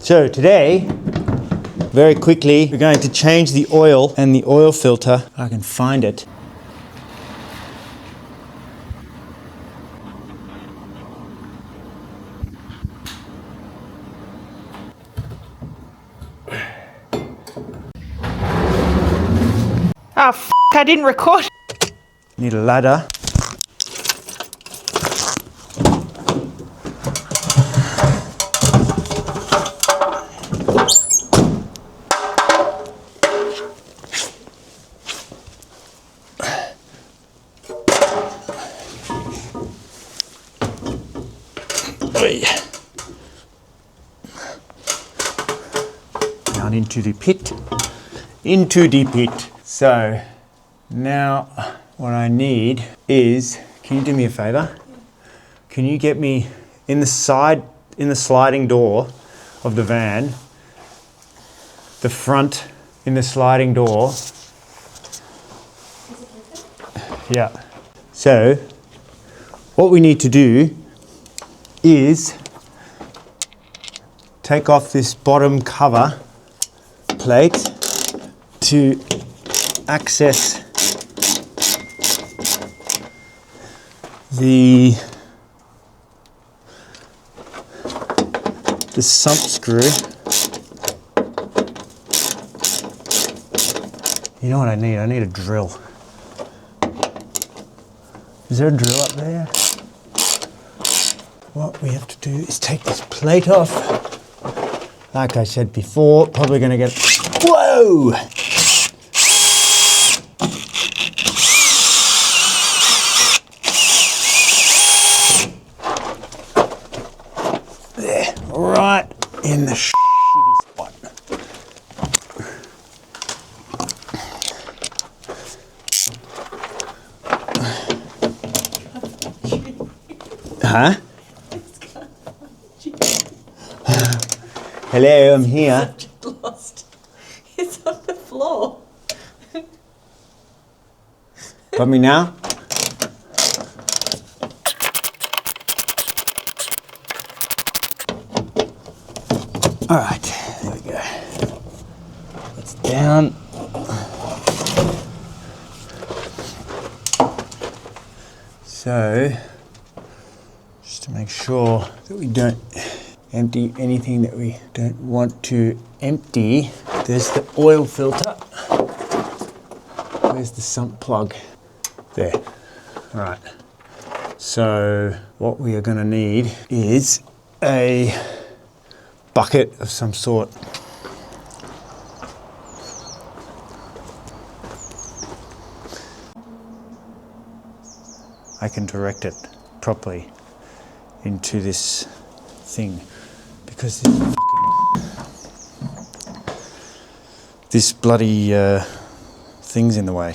So today, very quickly, we're going to change the oil and the oil filter. If I can find it. Oh, f***, I didn't record. Need a ladder. Down into the pit. Into the pit. So now what I need is, can you do me a favor? Can you get me in the sliding door of the van, the front in the sliding door? Yeah. So what we need to do is take off this bottom cover plate to access the sump screw. You know what I need? I need a drill. Is there a drill up there? What we have to do is take this plate off. Like I said before, probably gonna get, whoa! There, right in the shitty spot. Huh? Hello, I'm here. Lost. It's on the floor. Got me now? All right, there we go. It's down. So, just to make sure that we don't empty anything that we don't want to empty, there's the oil filter. Where's the sump plug? There. All right. So what we are going to need is a bucket of some sort. I can direct it properly into this thing because this bloody thing's in the way.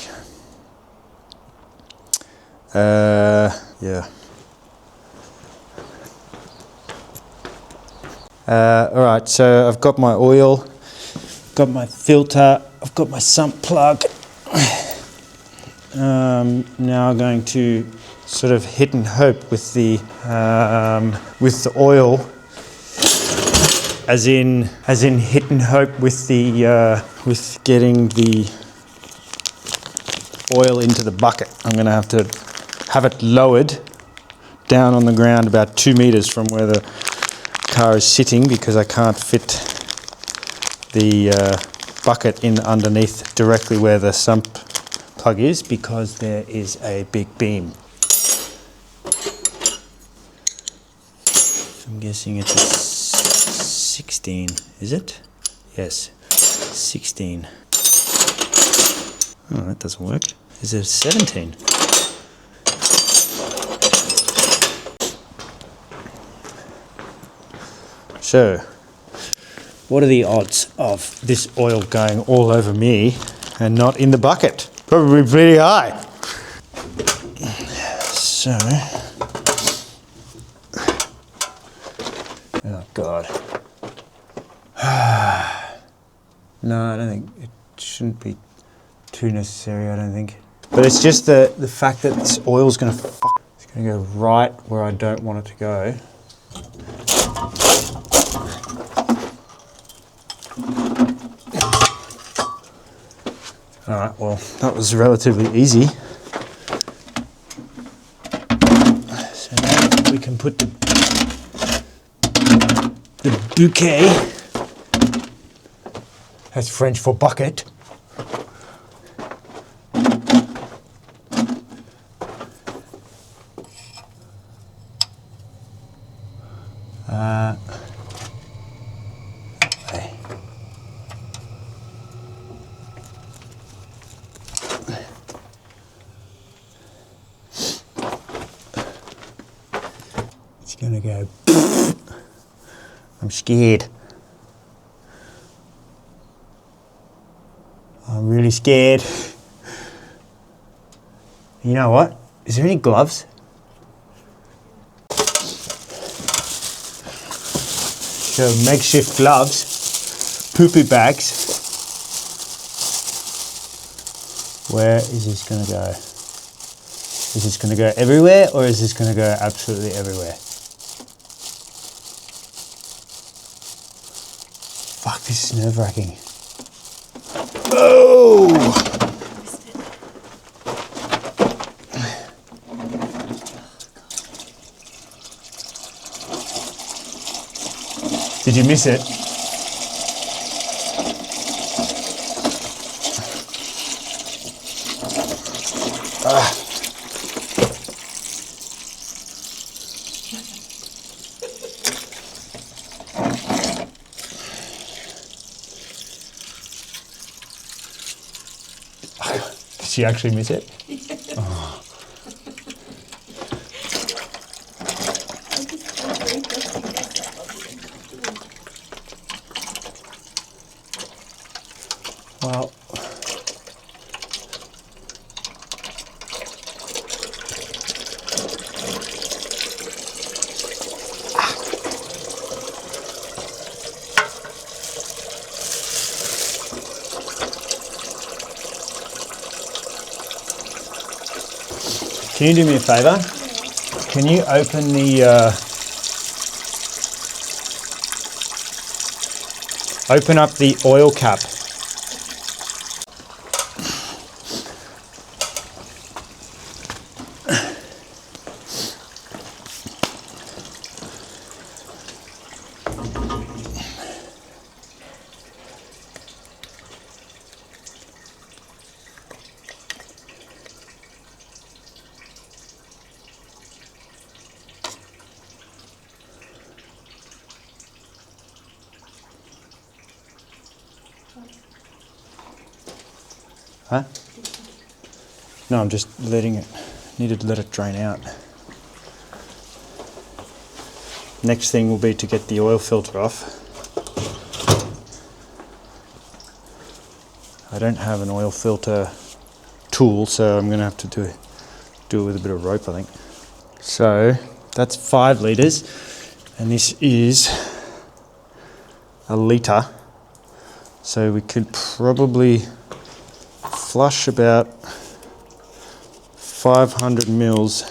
Yeah. All right, so I've got my oil, got my filter, I've got my sump plug. Now I'm going to sort of hit and hope with the oil, as in hit and hope with the with getting the oil into the bucket. I'm going to have it lowered down on the ground about 2 meters from where the car is sitting, because I can't fit the bucket in underneath directly where the sump plug is, because there is a big beam. I'm guessing it's a 16, is it? Yes, 16. Oh, that doesn't work. Is it a 17? So, what are the odds of this oil going all over me and not in the bucket? Probably pretty high. So, oh God. No, I don't think it shouldn't be too necessary, I don't think. But it's just the fact that this oil's gonna it's gonna go right where I don't want it to go. Alright, well, that was relatively easy. So now we can put the bouquet, that's French for bucket, it's gonna go. I'm scared. I'm really scared. You know what? Is there any gloves? So makeshift gloves, poo-poo bags. Where is this gonna go? Is this gonna go everywhere or is this gonna go absolutely everywhere? Fuck, this is nerve-wracking. Oh! Did you miss it? Did she actually miss it? Yeah. Oh. Well, can you do me a favour? Can you open the open up the oil cap? Huh? No, I'm just letting it, needed to let it drain out. Next thing will be to get the oil filter off. I don't have an oil filter tool, so I'm gonna have to do it with a bit of rope, I think. So that's 5 litres, and this is a litre. So we could probably flush about 500 mils.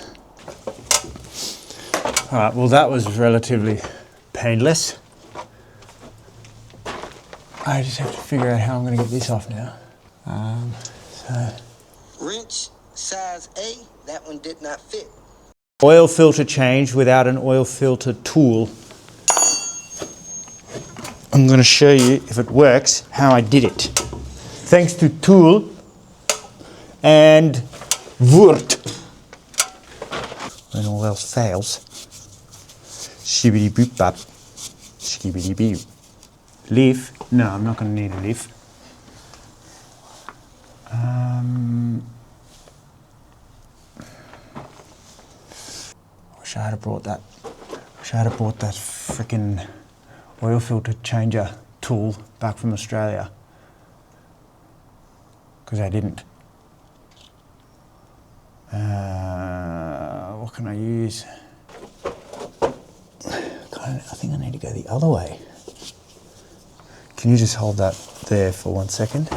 All right, well that was relatively painless. I just have to figure out how I'm gonna get this off now. Wrench size A, that one did not fit. Oil filter change without an oil filter tool. I'm gonna show you, if it works, how I did it. Thanks to tool and Wurt. When all else fails, shibbity boop bop, skibbity boo. Leaf? No, I'm not going to need a leaf. Wish I had brought that. Wish I had brought that freaking oil filter changer tool back from Australia. Because I didn't. What can I use? I think I need to go the other way. Can you just hold that there for 1 second?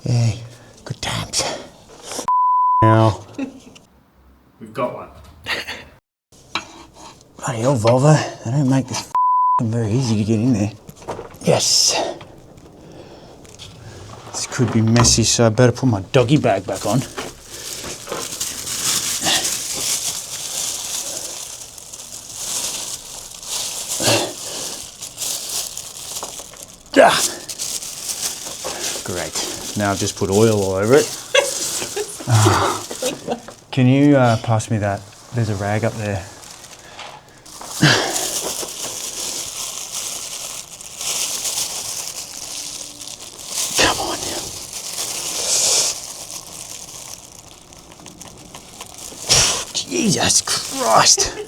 Yeah, good times. Now, we've got one. Bloody hell, Volvo, they don't make this very easy to get in there. Yes. This could be messy, so I better put my doggy bag back on. Ah. Great. Now I've just put oil all over it. Can you pass me that? There's a rag up there. Come on now. Jesus Christ.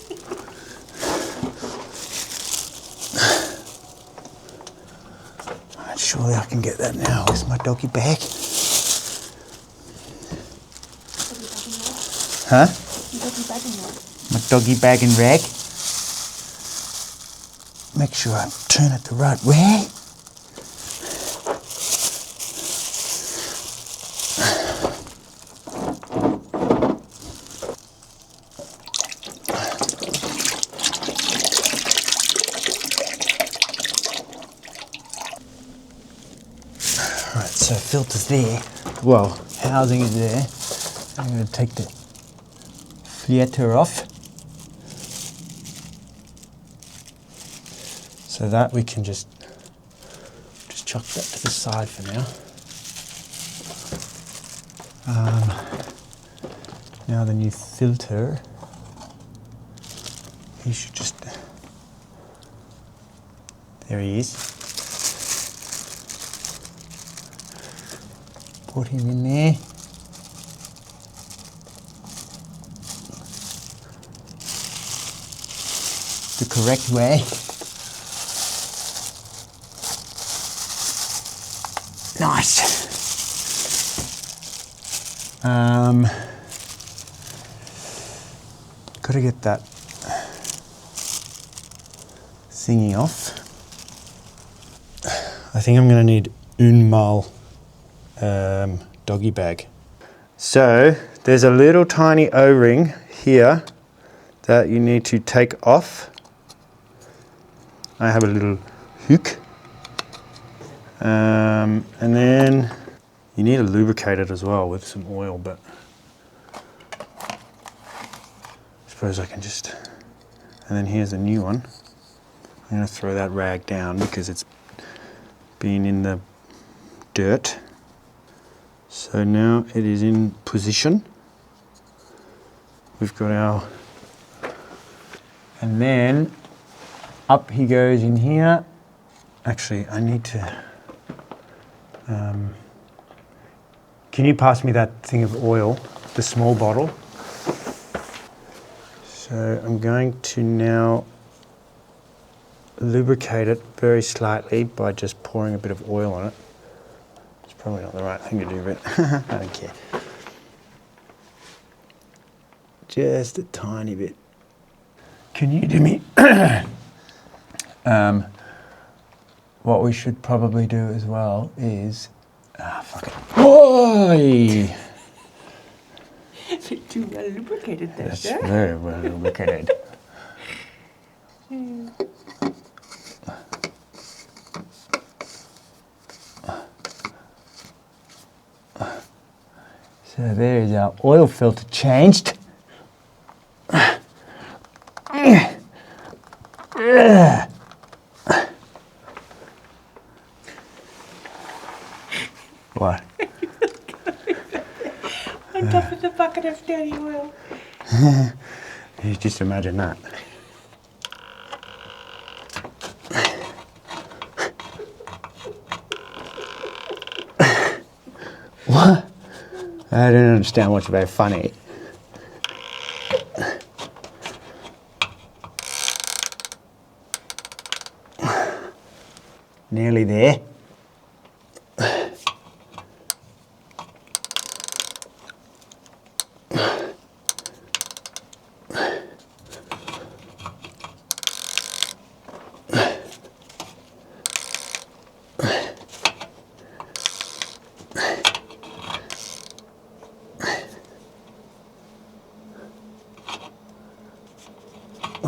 Surely I can get that now. Where's my doggy bag? Huh? My doggy bag and rag. Make sure I turn it the right way. Right, so filter's there. Well, housing is there. I'm going to take the filter off. So that we can just chuck that to the side for now. Now the new filter. He should just. There he is. Put him in there. The correct way. Nice. Gotta get that thingy off. I think I'm gonna need une malle doggy bag. So there's a little tiny O-ring here that you need to take off. I have a little hook. And then you need to lubricate it as well with some oil, but I suppose I can just, and then here's a new one. I'm going to throw that rag down because it's been in the dirt. So now it is in position. We've got our, and then up he goes in here. Actually, I need to, can you pass me that thing of oil, the small bottle? So I'm going to now lubricate it very slightly by just pouring a bit of oil on it. It's probably not the right thing to do, but I don't care. Just a tiny bit. Can you do me? What we should probably do as well is, fuck it. Oi! Too well lubricated there, That's sir. very well lubricated. So there is our oil filter changed. What? On top of the bucket of dirty oil. You just imagine that. What? I don't understand what's very funny. Nearly there.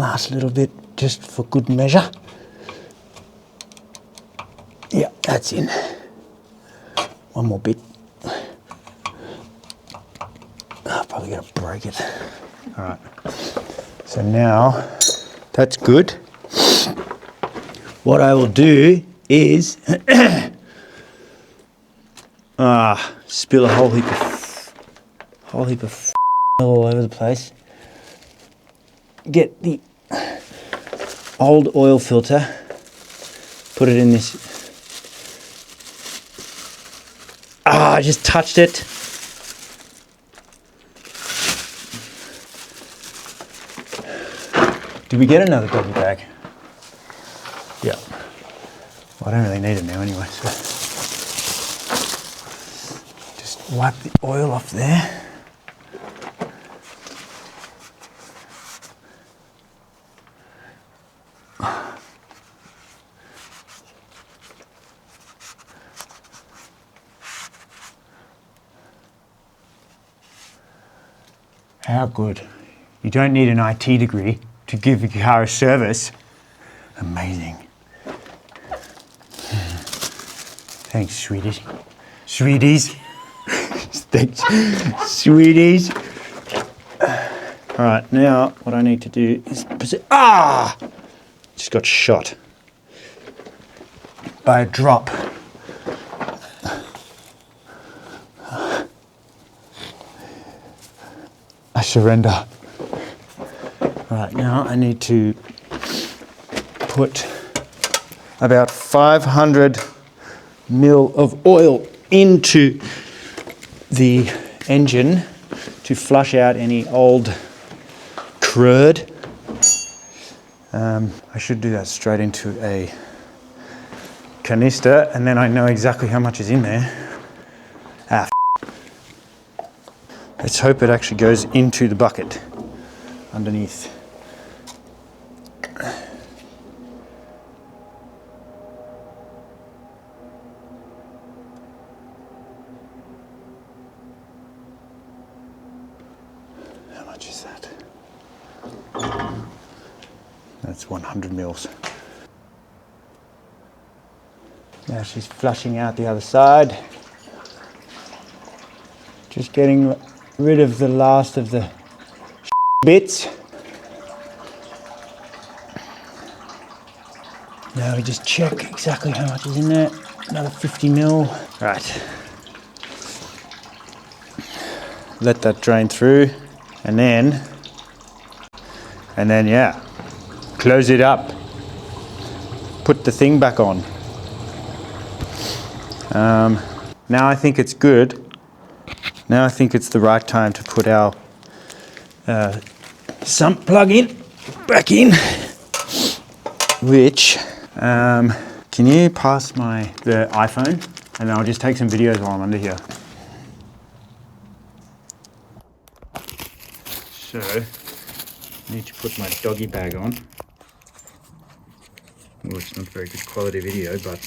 last little bit just for good measure. Yeah, that's in. One more bit. I'm probably gonna break it. All right. So now that's good. What I will do is spill a whole heap of all over the place. Get the old oil filter, put it in this. I just touched it. Did we get another doggy bag? Yeah. Well, I don't really need it now anyway, so just wipe the oil off there. How good. You don't need an IT degree to give your car a service. Amazing. Thanks, sweeties. Sweeties. Thanks, sweeties. All right, now what I need to do is... Just got shot by a drop. I surrender. All right, now I need to put about 500 mil of oil into the engine to flush out any old crud. I should do that straight into a canister, and then I know exactly how much is in there. Let's hope it actually goes into the bucket underneath. How much is that? That's 100 mils. Now she's flushing out the other side. Just getting rid of the last of the bits. Now we just check exactly how much is in there. Another 50 mil. Right. Let that drain through, and then yeah, close it up. Put the thing back on. Now I think it's good. Now I think it's the right time to put our sump plug in back in. Which can you pass the iPhone, and then I'll just take some videos while I'm under here. So I need to put my doggy bag on. Well, it's not very good quality video, but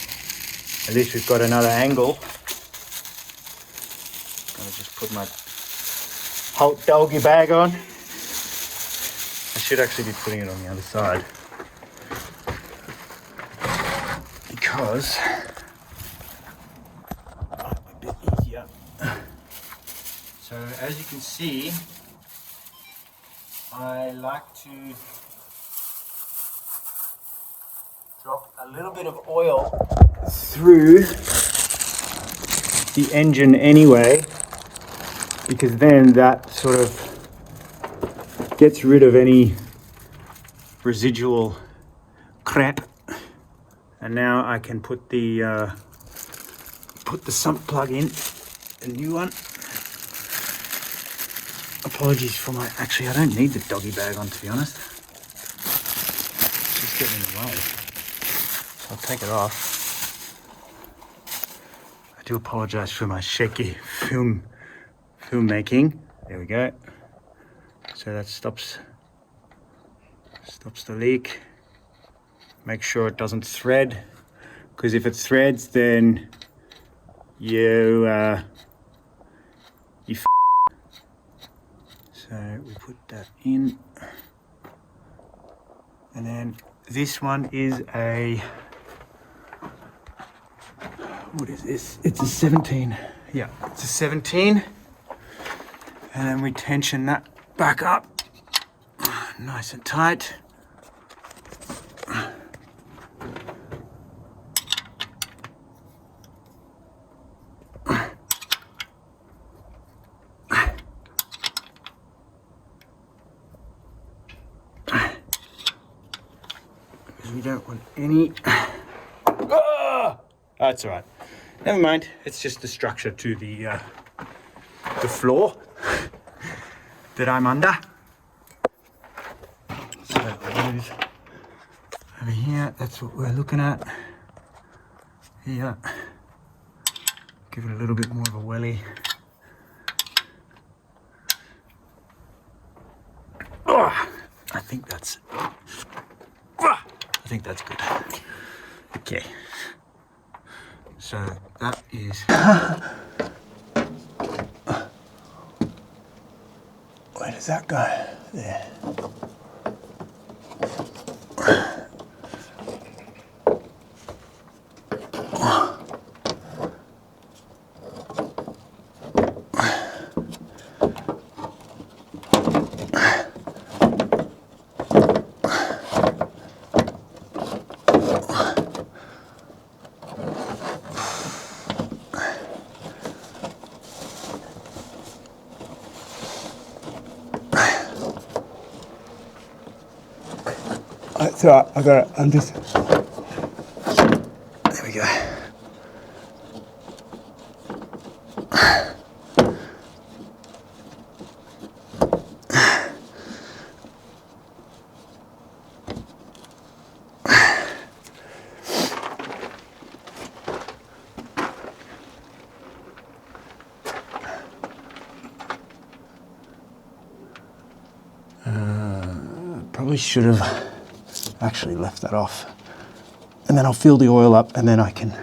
at least we've got another angle. I'll just put my whole doggy bag on. I should actually be putting it on the other side, because it'll be a bit easier. So as you can see, I like to drop a little bit of oil through the engine anyway, because then that sort of gets rid of any residual crap. And now I can put the sump plug in, a new one. Apologies for actually I don't need the doggy bag on, to be honest. It's just getting in the way. So I'll take it off. I do apologize for my shaky filmmaking. There we go. So that stops the leak. Make sure it doesn't thread, because if it threads, then you so we put that in. And then this one is a, what is this? It's a 17. Yeah, it's a 17. And then we tension that back up, nice and tight. Because we don't want any, that's all right. Never mind, it's just the structure to the floor that I'm under. So those over here, that's what we're looking at. Here, give it a little bit more of a welly. Oh, I think that's good. Okay. So that is. Where does that go? There. So I got it. I'm just. There we go. Probably should have actually left that off, and then I'll fill the oil up, and then I can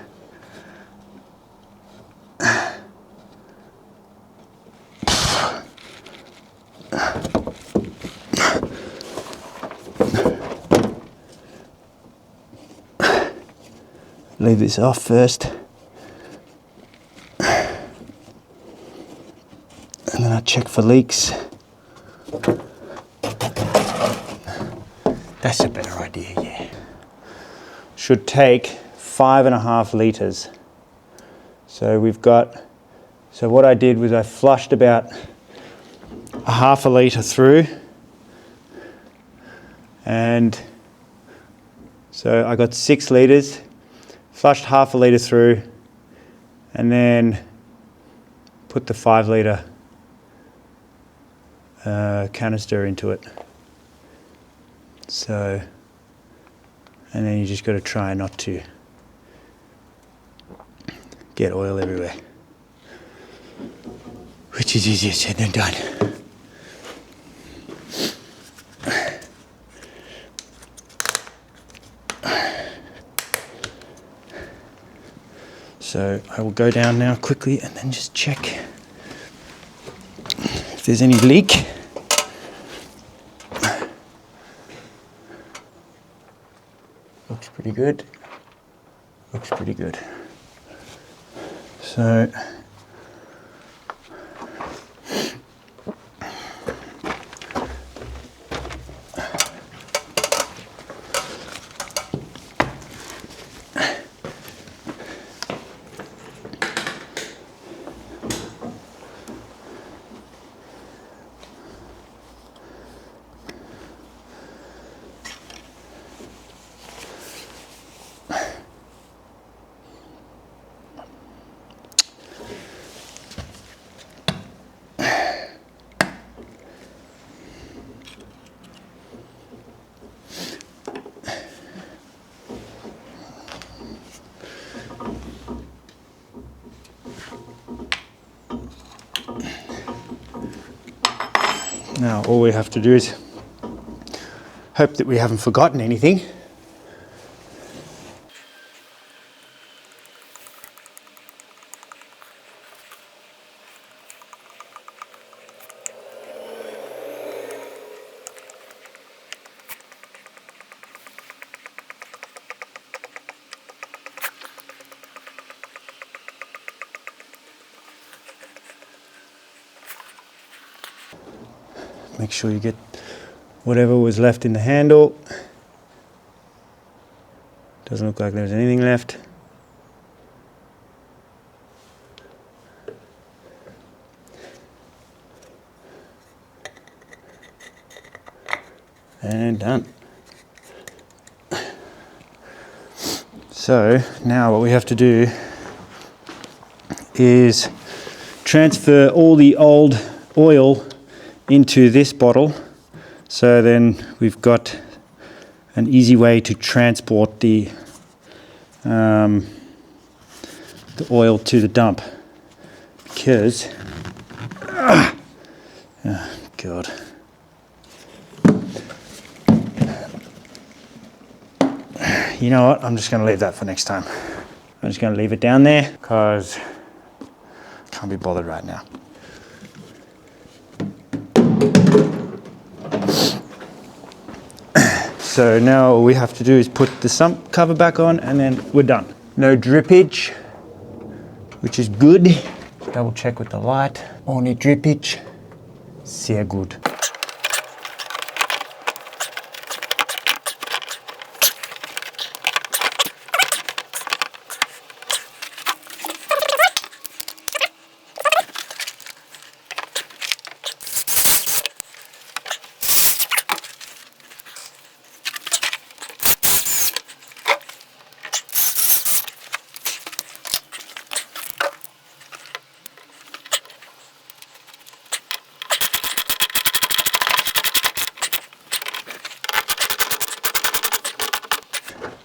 leave this off first, and then I check for leaks. That's a better idea, yeah. Should take 5.5 litres. So we've got, so what I did was I flushed about 1/2 litre through, and so I got 6 litres, flushed 1/2 litre through, and then put the 5 litre canister into it. So, and then you just got to try not to get oil everywhere, which is easier said than done. So I will go down now quickly and then just check if there's any leak. Looks pretty good. Looks pretty good. So now all we have to do is hope that we haven't forgotten anything. Make sure you get whatever was left in the handle. Doesn't look like there's anything left. And done. So now what we have to do is transfer all the old oil into this bottle, so then we've got an easy way to transport the oil to the dump, because oh God, you know what, I'm just going to leave that for next time. I'm just going to leave it down there because I can't be bothered right now. So now all we have to do is put the sump cover back on and then we're done. No drippage, which is good. Double check with the light. Only drippage. Sehr gut.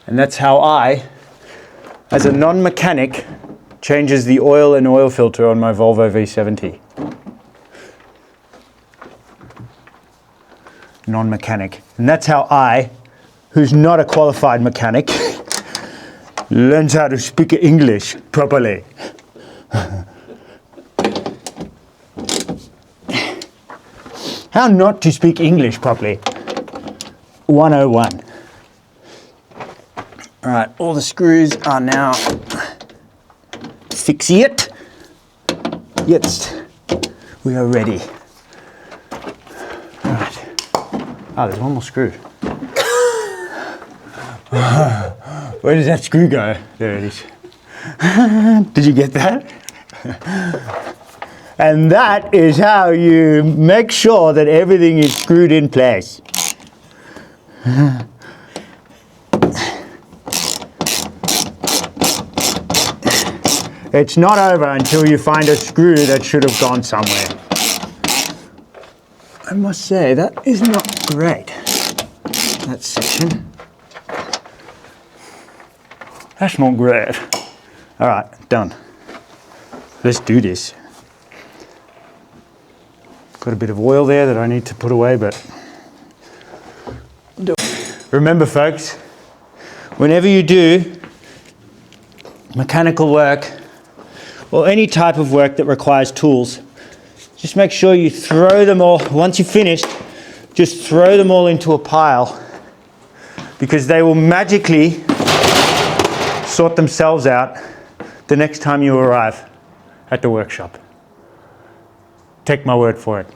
And that's how I, as a non-mechanic, changes the oil and oil filter on my Volvo V70. Non-mechanic. And that's how I, who's not a qualified mechanic, learns how to speak English properly. How not to speak English properly. 101. All right, all the screws are now fixiert. Jetzt we are ready. All right. Oh, there's one more screw. Where does that screw go? There it is. Did you get that? And that is how you make sure that everything is screwed in place. It's not over until you find a screw that should have gone somewhere. I must say, that is not great, that section. That's not great. All right, done. Let's do this. Got a bit of oil there that I need to put away, but remember folks, whenever you do mechanical work or any type of work that requires tools, just make sure you throw them all, once you've finished, just throw them all into a pile, because they will magically sort themselves out the next time you arrive at the workshop. Take my word for it.